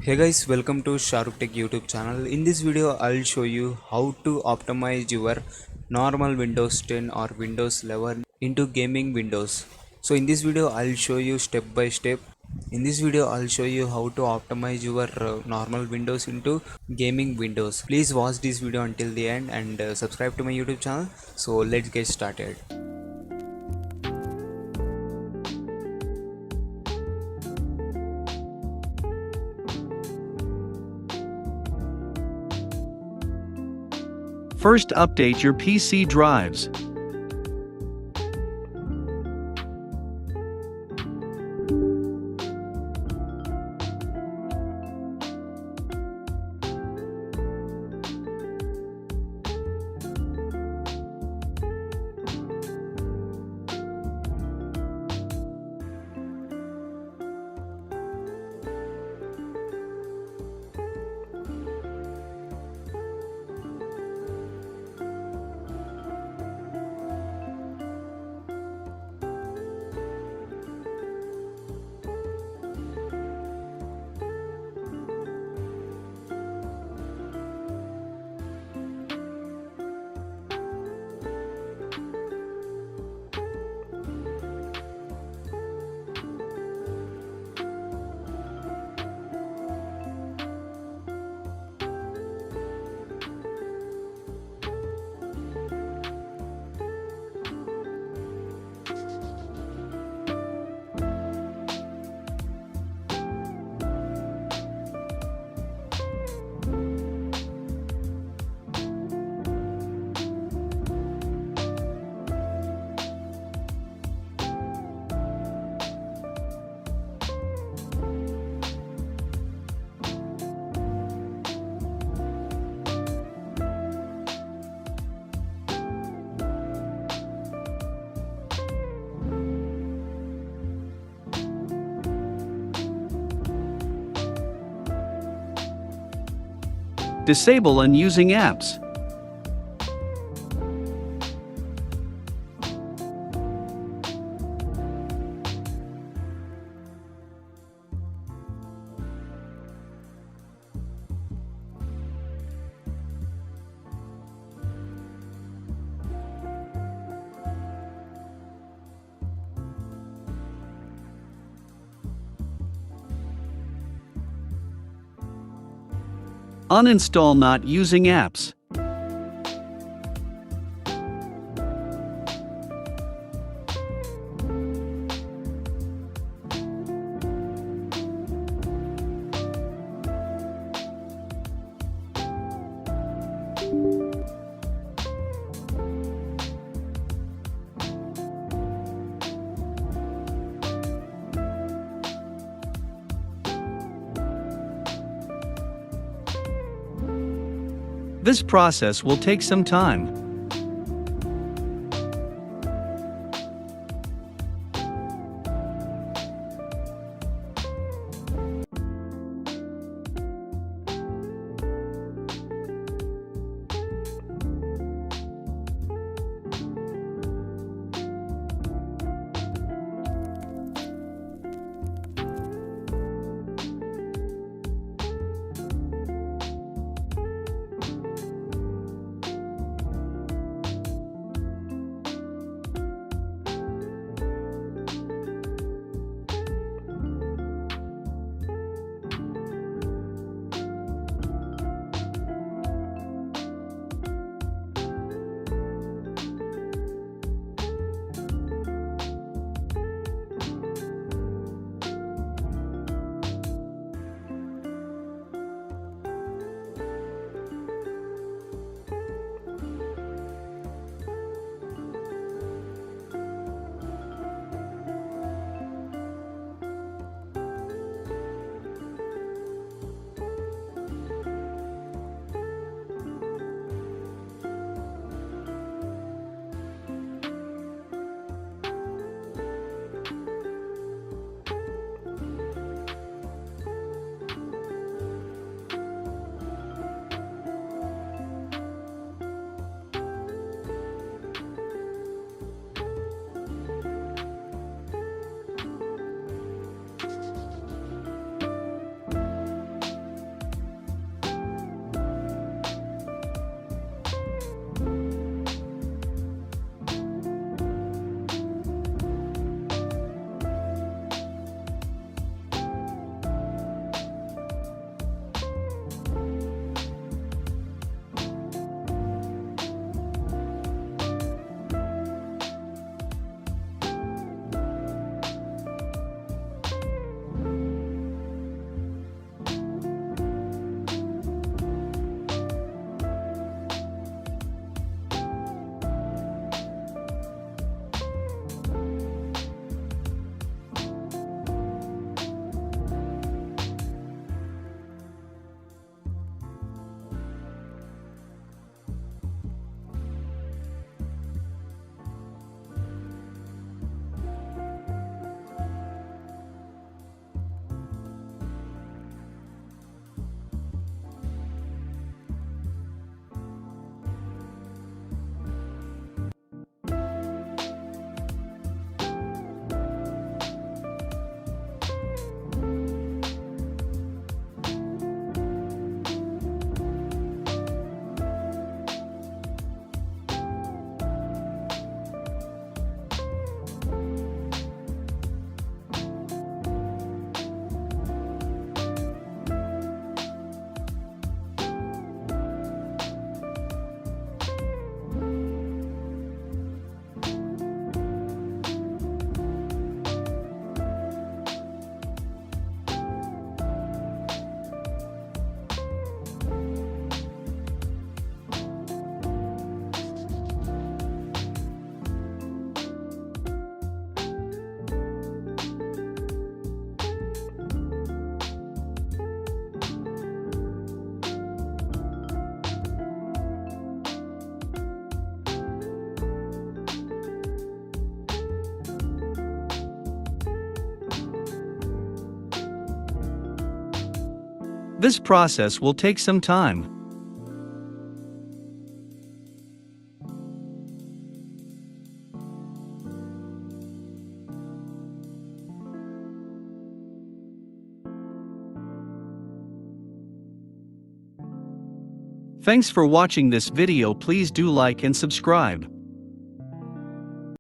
Hey guys, welcome to Shahrukh Tech YouTube channel. In this video, I'll show you how to optimize your normal Windows 10 or Windows 11 into gaming Windows. So in this video, I'll show you step by step. In this video, I'll show you how to optimize your normal Windows into gaming Windows. Please watch this video until the end and subscribe to my YouTube channel. So let's get started. First, update your PC drives. Disable unusing apps. Uninstall not using apps. This process will take some time. This process will take some time. Thanks for watching this video. Please do like and subscribe.